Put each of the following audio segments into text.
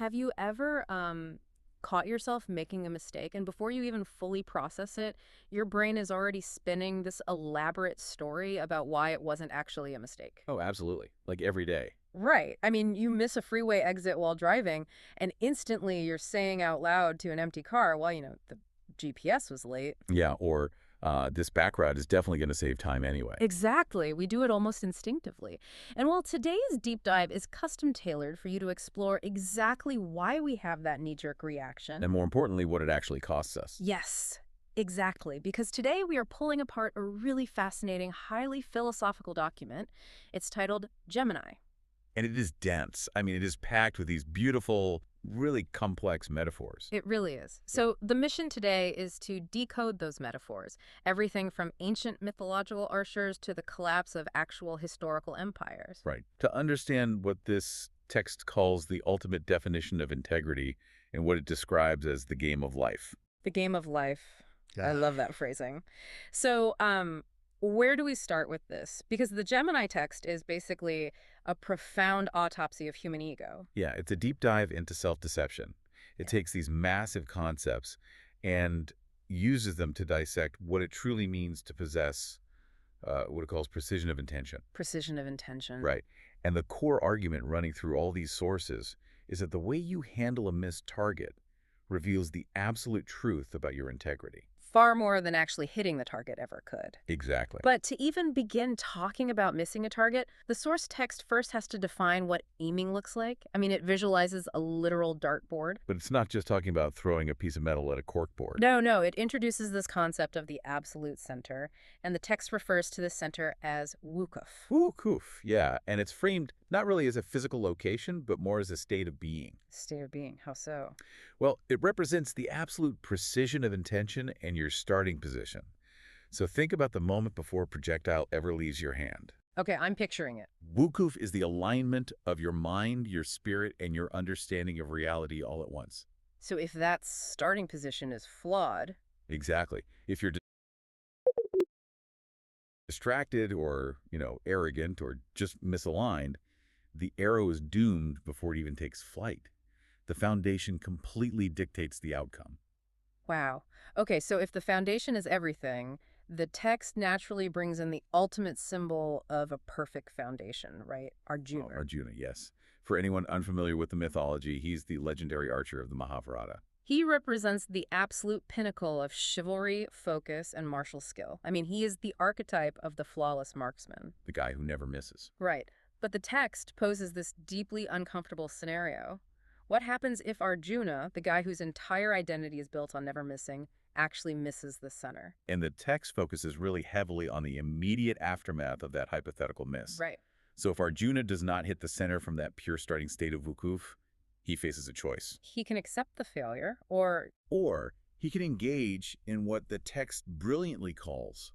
Have you ever caught yourself making a mistake, and before you even fully process it, your brain is already spinning this elaborate story about why it wasn't actually a mistake? Oh, absolutely. Like every day. Right. I mean, you miss a freeway exit while driving, and instantly you're saying out loud to an empty car, well, the GPS was late. Yeah, or this back route is definitely going to save time anyway. Exactly. We do it almost instinctively. And while today's deep dive is custom tailored for you to explore exactly why we have that knee-jerk reaction. And more importantly, what it actually costs us. Yes, exactly. Because today we are pulling apart a really fascinating, highly philosophical document. It's titled Gemini. And it is dense. I mean, it is packed with these beautiful, really complex metaphors. It really is. So the mission today is to decode those metaphors, everything from ancient mythological archers to the collapse of actual historical empires. Right. To understand what this text calls the ultimate definition of integrity and what it describes as the game of life. The game of life. I Yeah. love that phrasing. So, where do we start with this? Because the Gemini text is basically a profound autopsy of human ego. Yeah, it's a deep dive into self-deception. It takes these massive concepts and uses them to dissect what it truly means to possess what it calls precision of intention. Precision of intention. Right. And the core argument running through all these sources is that the way you handle a missed target reveals the absolute truth about your integrity. Far more than actually hitting the target ever could. Exactly. But to even begin talking about missing a target, the source text first has to define what aiming looks like. I mean, it visualizes a literal dartboard. But it's not just talking about throwing a piece of metal at a corkboard. No, it introduces this concept of the absolute center, and the text refers to the center as wukuf. Ooh, koof. Yeah, and it's framed not really as a physical location, but more as a state of being. State of being, how so? Well, it represents the absolute precision of intention and your starting position. So think about the moment before a projectile ever leaves your hand. Okay, I'm picturing it. Wukuf is the alignment of your mind, your spirit, and your understanding of reality all at once. So if that starting position is flawed, Exactly. If you're distracted or, arrogant or just misaligned, the arrow is doomed before it even takes flight. The foundation completely dictates the outcome. wow. Okay, so if the foundation is everything, the text naturally brings in the ultimate symbol of a perfect foundation, right? Arjuna. Oh, Arjuna, yes. For anyone unfamiliar with the mythology, he's the legendary archer of the Mahabharata. He represents the absolute pinnacle of chivalry, focus, and martial skill. I mean, he is the archetype of the flawless marksman. The guy who never misses. Right. But the text poses this deeply uncomfortable scenario. What happens if Arjuna, the guy whose entire identity is built on never missing, actually misses the center? And the text focuses really heavily on the immediate aftermath of that hypothetical miss. Right. So if Arjuna does not hit the center from that pure starting state of Wukuf, he faces a choice. He can accept the failure, or Or he can engage in what the text brilliantly calls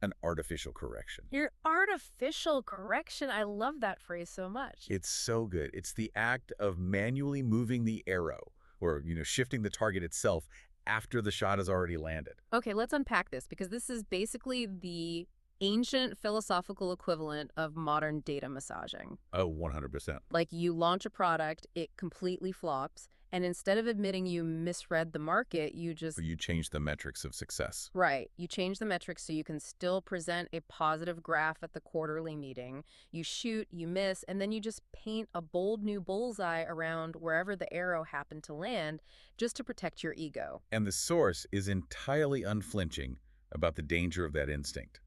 an artificial correction. your artificial correction. I love that phrase so much. It's so good. It's the act of manually moving the arrow or, shifting the target itself after the shot has already landed. Okay, let's unpack this because this is basically the ancient philosophical equivalent of modern data massaging. Oh, 100%. Like you launch a product, it completely flops, and instead of admitting you misread the market, you just Or you change the metrics of success. right. You change the metrics so you can still present a positive graph at the quarterly meeting. You shoot, you miss, and then you just paint a bold new bullseye around wherever the arrow happened to land just to protect your ego. And the source is entirely unflinching about the danger of that instinct.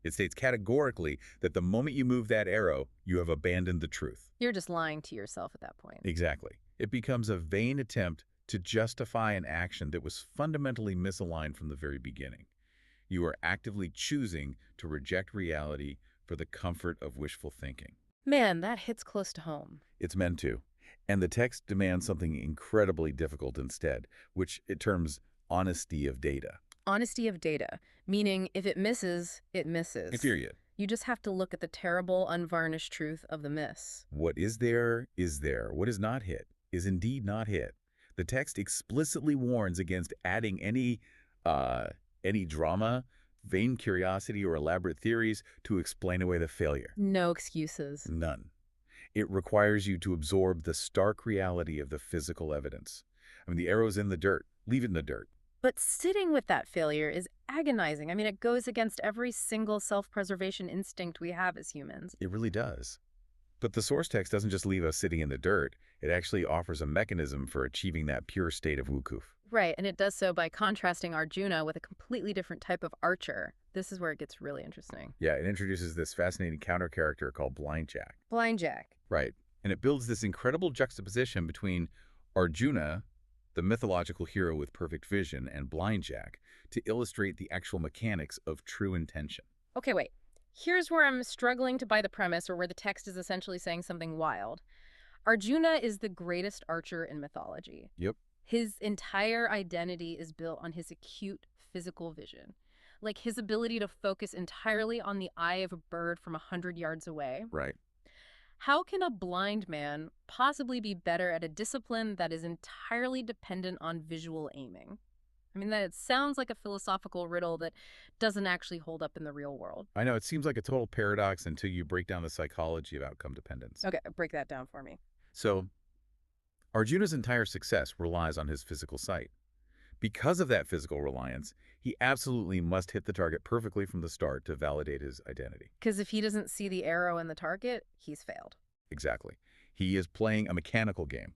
It states categorically that the moment you move that arrow, you have abandoned the truth. You're just lying to yourself at that point. Exactly. It becomes a vain attempt to justify an action that was fundamentally misaligned from the very beginning. You are actively choosing to reject reality for the comfort of wishful thinking. Man, that hits close to home. It's meant to. And the text demands something incredibly difficult instead, which it terms honesty of data. Honesty of data, meaning if it misses, it misses. Period. You just have to look at the terrible, unvarnished truth of the miss. What is there is there. What is not hit is indeed not hit. The text explicitly warns against adding any drama, vain curiosity, or elaborate theories to explain away the failure. No excuses. None. It requires you to absorb the stark reality of the physical evidence. I mean, the arrow's in the dirt. Leave it in the dirt. But sitting with that failure is agonizing. I mean, it goes against every single self-preservation instinct we have as humans. It really does. But the source text doesn't just leave us sitting in the dirt. It actually offers a mechanism for achieving that pure state of wukuf. Right, and it does so by contrasting Arjuna with a completely different type of archer. This is where it gets really interesting. Yeah, it introduces this fascinating counter character called Blind Jack. Blind Jack. Right. And it builds this incredible juxtaposition between Arjuna, the mythological hero with perfect vision, and Blind Jack to illustrate the actual mechanics of true intention. Okay, wait. Here's where I'm struggling to buy the premise, or where the text is essentially saying something wild. Arjuna is the greatest archer in mythology. Yep. His entire identity is built on his acute physical vision. Like his ability to focus entirely on the eye of a bird from 100 yards away. Right. How can a blind man possibly be better at a discipline that is entirely dependent on visual aiming? I mean, that sounds like a philosophical riddle that doesn't actually hold up in the real world. I know, it seems like a total paradox until you break down the psychology of outcome dependence. Okay, break that down for me. So, Arjuna's entire success relies on his physical sight. Because of that physical reliance, he absolutely must hit the target perfectly from the start to validate his identity. Because if he doesn't see the arrow in the target, he's failed. Exactly. He is playing a mechanical game.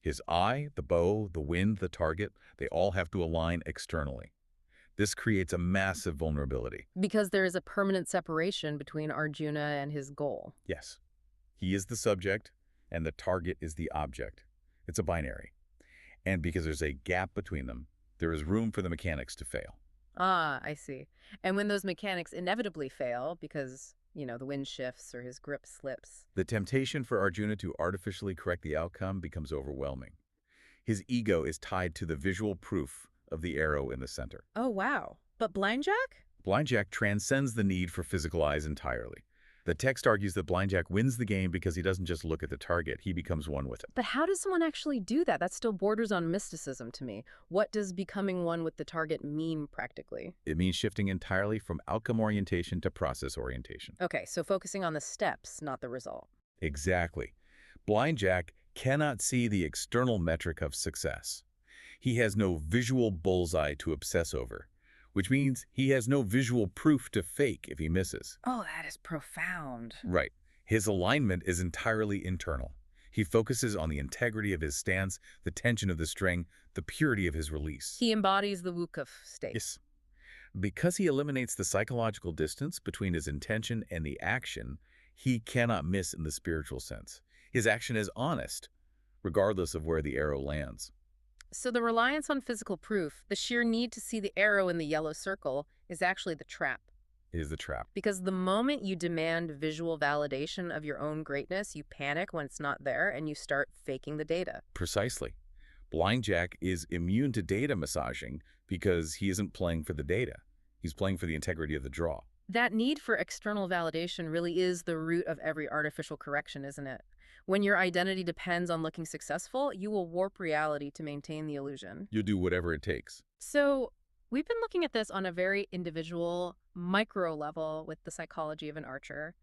His eye, the bow, the wind, the target, they all have to align externally. This creates a massive vulnerability. Because there is a permanent separation between Arjuna and his goal. Yes. He is the subject, and the target is the object. It's a binary. And because there's a gap between them, there is room for the mechanics to fail. Ah, I see. And when those mechanics inevitably fail because, the wind shifts or his grip slips. The temptation for Arjuna to artificially correct the outcome becomes overwhelming. His ego is tied to the visual proof of the arrow in the center. Oh, wow. But Blind Jack? Blind Jack transcends the need for physical eyes entirely. The text argues that Blind Jack wins the game because he doesn't just look at the target, he becomes one with it. But how does someone actually do that? That still borders on mysticism to me. What does becoming one with the target mean practically? It means shifting entirely from outcome orientation to process orientation. Okay, so focusing on the steps, not the result. Exactly. Blind Jack cannot see the external metric of success. He has no visual bullseye to obsess over, which means he has no visual proof to fake if he misses. Oh, that is profound. Right. His alignment is entirely internal. He focuses on the integrity of his stance, the tension of the string, the purity of his release. He embodies the wukuf state. Yes. Because he eliminates the psychological distance between his intention and the action, he cannot miss in the spiritual sense. His action is honest, regardless of where the arrow lands. So the reliance on physical proof, the sheer need to see the arrow in the yellow circle, is actually the trap. It is the trap. Because the moment you demand visual validation of your own greatness, you panic when it's not there and you start faking the data. Precisely. Blind Jack is immune to data massaging because he isn't playing for the data. He's playing for the integrity of the draw. That need for external validation really is the root of every artificial correction, isn't it? When your identity depends on looking successful, you will warp reality to maintain the illusion. You'll do whatever it takes. So we've been looking at this on a very individual, micro level with the psychology of an archer.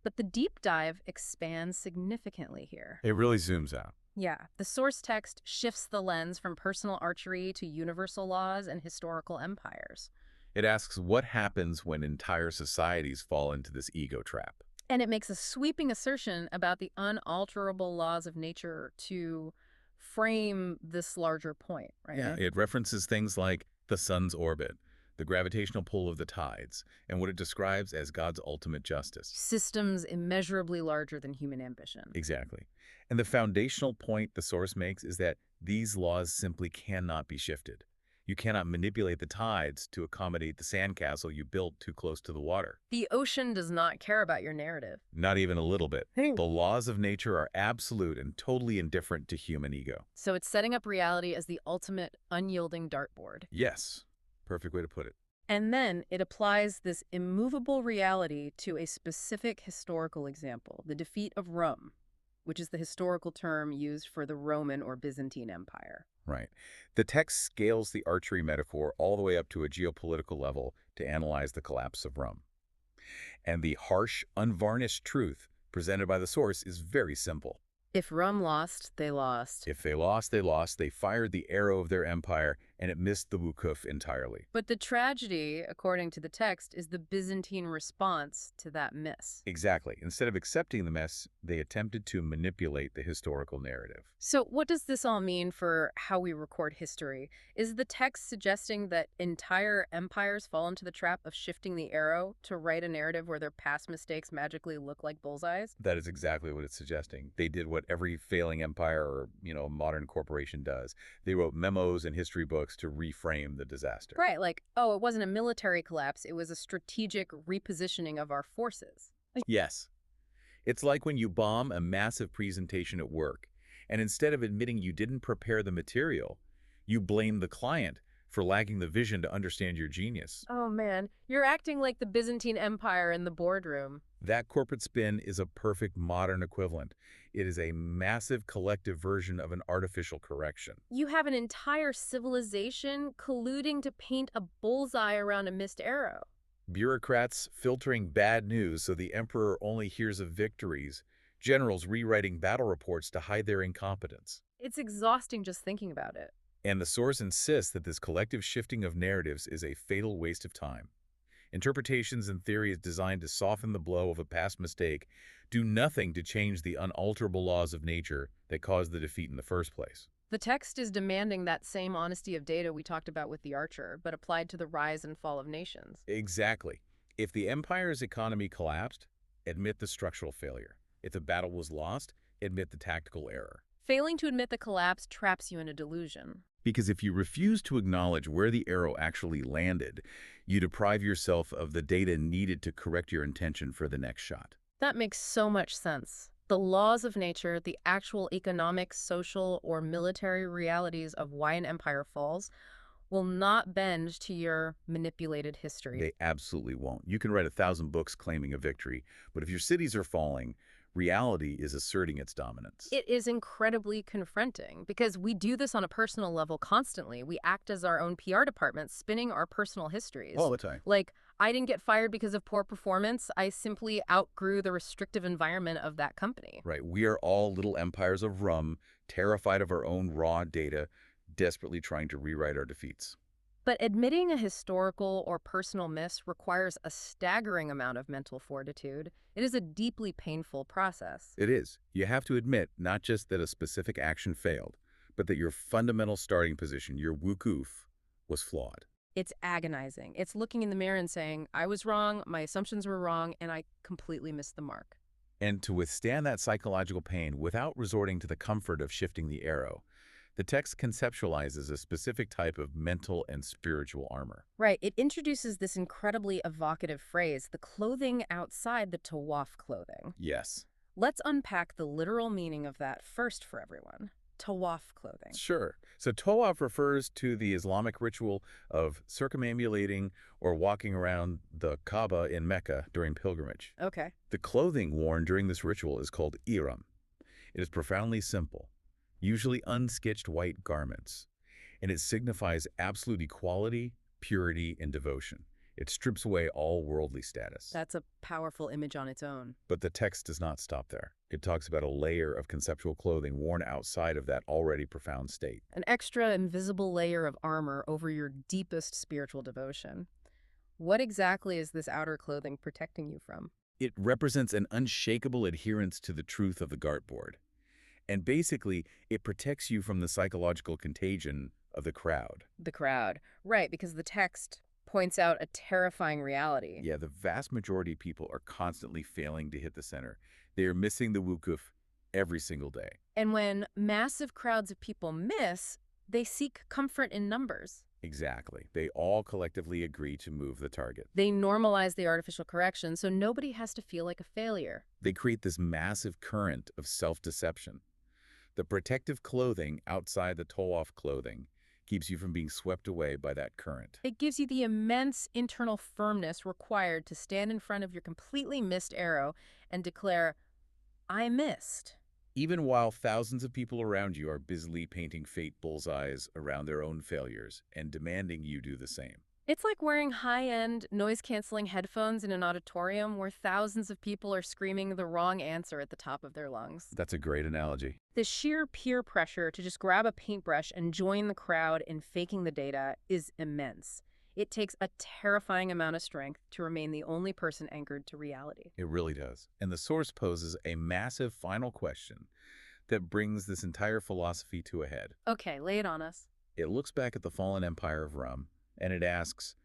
But the deep dive expands significantly here. It really zooms out. Yeah, the source text shifts the lens from personal archery to universal laws and historical empires. It asks what happens when entire societies fall into this ego trap. And it makes a sweeping assertion about the unalterable laws of nature to frame this larger point, right? Yeah, it references things like the sun's orbit, the gravitational pull of the tides, and what it describes as God's ultimate justice. Systems immeasurably larger than human ambition. Exactly. And the foundational point the source makes is that these laws simply cannot be shifted. You cannot manipulate the tides to accommodate the sandcastle you built too close to the water. The ocean does not care about your narrative. Not even a little bit. The laws of nature are absolute and totally indifferent to human ego. So it's setting up reality as the ultimate unyielding dartboard. Yes. Perfect way to put it. And then it applies this immovable reality to a specific historical example, the defeat of Rome, which is the historical term used for the Roman or Byzantine Empire. Right. The text scales the archery metaphor all the way up to a geopolitical level to analyze the collapse of Rome. And the harsh, unvarnished truth presented by the source is very simple. If Rum lost, they lost. If they lost, they lost. They fired the arrow of their empire, and it missed the Wukuf entirely. But the tragedy, according to the text, is the Byzantine response to that miss. Exactly. Instead of accepting the mess, they attempted to manipulate the historical narrative. So what does this all mean for how we record history? Is the text suggesting that entire empires fall into the trap of shifting the arrow to write a narrative where their past mistakes magically look like bullseyes? That is exactly what it's suggesting. They did what every failing empire or, modern corporation does. They wrote memos and history books to reframe the disaster. Right, like, oh, it wasn't a military collapse, it was a strategic repositioning of our forces. Yes. It's like when you bomb a massive presentation at work, and instead of admitting you didn't prepare the material, you blame the client for lacking the vision to understand your genius. Oh man, you're acting like the Byzantine Empire in the boardroom. That corporate spin is a perfect modern equivalent. It is a massive collective version of an artificial correction. You have an entire civilization colluding to paint a bullseye around a missed arrow. Bureaucrats filtering bad news so the emperor only hears of victories, generals rewriting battle reports to hide their incompetence. It's exhausting just thinking about it. And the source insists that this collective shifting of narratives is a fatal waste of time. Interpretations and theories designed to soften the blow of a past mistake do nothing to change the unalterable laws of nature that caused the defeat in the first place. The text is demanding that same honesty of data we talked about with the Archer, but applied to the rise and fall of nations. Exactly. If the empire's economy collapsed, admit the structural failure. If the battle was lost, admit the tactical error. Failing to admit the collapse traps you in a delusion. Because if you refuse to acknowledge where the arrow actually landed, you deprive yourself of the data needed to correct your intention for the next shot. That makes so much sense. The laws of nature, the actual economic, social, or military realities of why an empire falls, will not bend to your manipulated history. They absolutely won't. You can write 1,000 books claiming a victory, but if your cities are falling, reality is asserting its dominance. It is incredibly confronting because we do this on a personal level constantly. We act as our own PR department, spinning our personal histories. All the time. Like, I didn't get fired because of poor performance. I simply outgrew the restrictive environment of that company. Right. We are all little empires of rum, terrified of our own raw data, desperately trying to rewrite our defeats. But admitting a historical or personal miss requires a staggering amount of mental fortitude. It is a deeply painful process. It is. You have to admit not just that a specific action failed, but that your fundamental starting position, your wukuf, was flawed. It's agonizing. It's looking in the mirror and saying, I was wrong, my assumptions were wrong, and I completely missed the mark. And to withstand that psychological pain without resorting to the comfort of shifting the arrow, the text conceptualizes a specific type of mental and spiritual armor. Right. It introduces this incredibly evocative phrase, the clothing outside the tawaf clothing. Yes. Let's unpack the literal meaning of that first for everyone. Tawaf clothing. Sure. So tawaf refers to the Islamic ritual of circumambulating or walking around the Kaaba in Mecca during pilgrimage. Okay. The clothing worn during this ritual is called ihram. It is profoundly simple, usually unsketched white garments, and it signifies absolute equality, purity, and devotion. It strips away all worldly status. That's a powerful image on its own. But the text does not stop there. It talks about a layer of conceptual clothing worn outside of that already profound state. An extra invisible layer of armor over your deepest spiritual devotion. What exactly is this outer clothing protecting you from? It represents an unshakable adherence to the truth of the dartboard. And basically, it protects you from the psychological contagion of the crowd. The crowd. Right, because the text points out a terrifying reality. Yeah, the vast majority of people are constantly failing to hit the center. They are missing the wukuf every single day. And when massive crowds of people miss, they seek comfort in numbers. Exactly. They all collectively agree to move the target. They normalize the artificial correction so nobody has to feel like a failure. They create this massive current of self-deception. The protective clothing outside the tawaf clothing keeps you from being swept away by that current. It gives you the immense internal firmness required to stand in front of your completely missed arrow and declare, I missed. Even while thousands of people around you are busily painting fate bullseyes around their own failures and demanding you do the same. It's like wearing high-end, noise-canceling headphones in an auditorium where thousands of people are screaming the wrong answer at the top of their lungs. That's a great analogy. The sheer peer pressure to just grab a paintbrush and join the crowd in faking the data is immense. It takes a terrifying amount of strength to remain the only person anchored to reality. It really does. And the source poses a massive final question that brings this entire philosophy to a head. Okay, lay it on us. It looks back at the fallen empire of Rum, and it asks,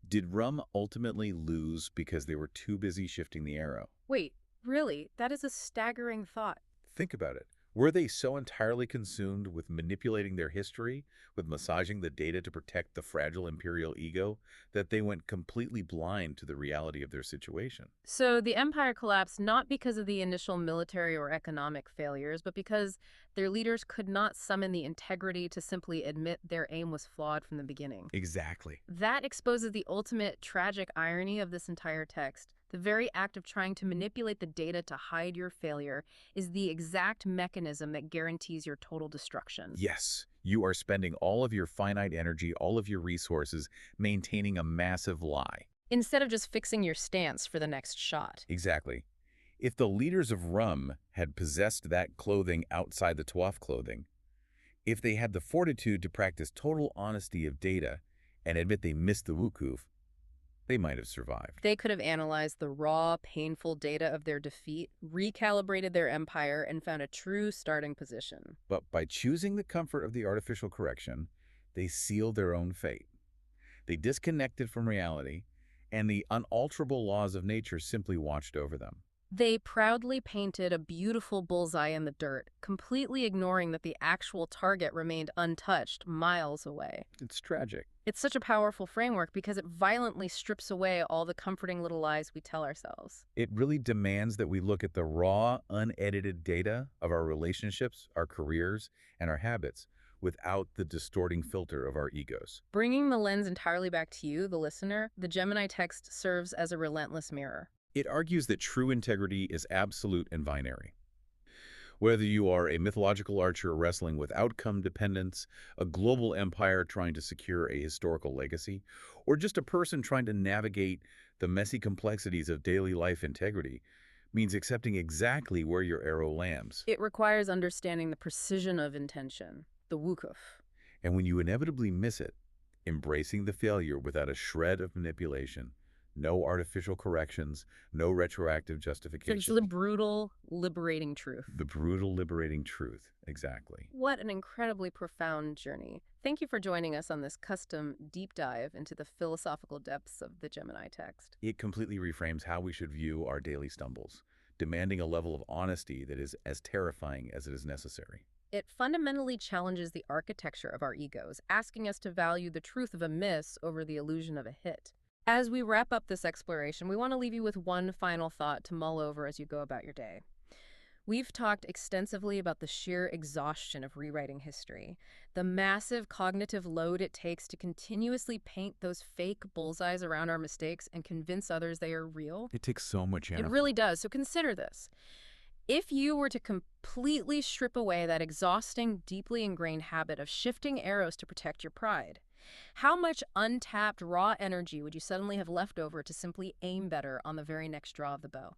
did Rum ultimately lose because they were too busy shifting the arrow? Wait, really? That is a staggering thought. Think about it. Were they so entirely consumed with manipulating their history, with massaging the data to protect the fragile imperial ego, that they went completely blind to the reality of their situation? So the empire collapsed not because of the initial military or economic failures, but because their leaders could not summon the integrity to simply admit their aim was flawed from the beginning. Exactly. That exposes the ultimate tragic irony of this entire text. The very act of trying to manipulate the data to hide your failure is the exact mechanism that guarantees your total destruction. Yes, you are spending all of your finite energy, all of your resources, maintaining a massive lie. Instead of just fixing your stance for the next shot. Exactly. If the leaders of Rum had possessed that clothing outside the Tuaf clothing, if they had the fortitude to practice total honesty of data and admit they missed the Wukuf, they might have survived. They could have analyzed the raw, painful data of their defeat, recalibrated their empire, and found a true starting position. But by choosing the comfort of the artificial correction, they sealed their own fate. They disconnected from reality, and the unalterable laws of nature simply watched over them. They proudly painted a beautiful bullseye in the dirt, completely ignoring that the actual target remained untouched miles away. It's tragic. It's such a powerful framework because it violently strips away all the comforting little lies we tell ourselves. It really demands that we look at the raw, unedited data of our relationships, our careers, and our habits without the distorting filter of our egos. Bringing the lens entirely back to you, the listener, the Gemini text serves as a relentless mirror. It argues that true integrity is absolute and binary. Whether you are a mythological archer wrestling with outcome dependence, a global empire trying to secure a historical legacy, or just a person trying to navigate the messy complexities of daily life, integrity means accepting exactly where your arrow lands. It requires understanding the precision of intention, the wukuf. And when you inevitably miss it, embracing the failure without a shred of manipulation, no artificial corrections, no retroactive justification. It's the brutal, liberating truth. The brutal, liberating truth. Exactly. What an incredibly profound journey. Thank you for joining us on this custom deep dive into the philosophical depths of the Gemini text. It completely reframes how we should view our daily stumbles, demanding a level of honesty that is as terrifying as it is necessary. It fundamentally challenges the architecture of our egos, asking us to value the truth of a miss over the illusion of a hit. As we wrap up this exploration, we want to leave you with one final thought to mull over as you go about your day. We've talked extensively about the sheer exhaustion of rewriting history, the massive cognitive load it takes to continuously paint those fake bullseyes around our mistakes and convince others they are real. It takes so much energy. It really does. So consider this. If you were to completely strip away that exhausting, deeply ingrained habit of shifting arrows to protect your pride, how much untapped raw energy would you suddenly have left over to simply aim better on the very next draw of the bow?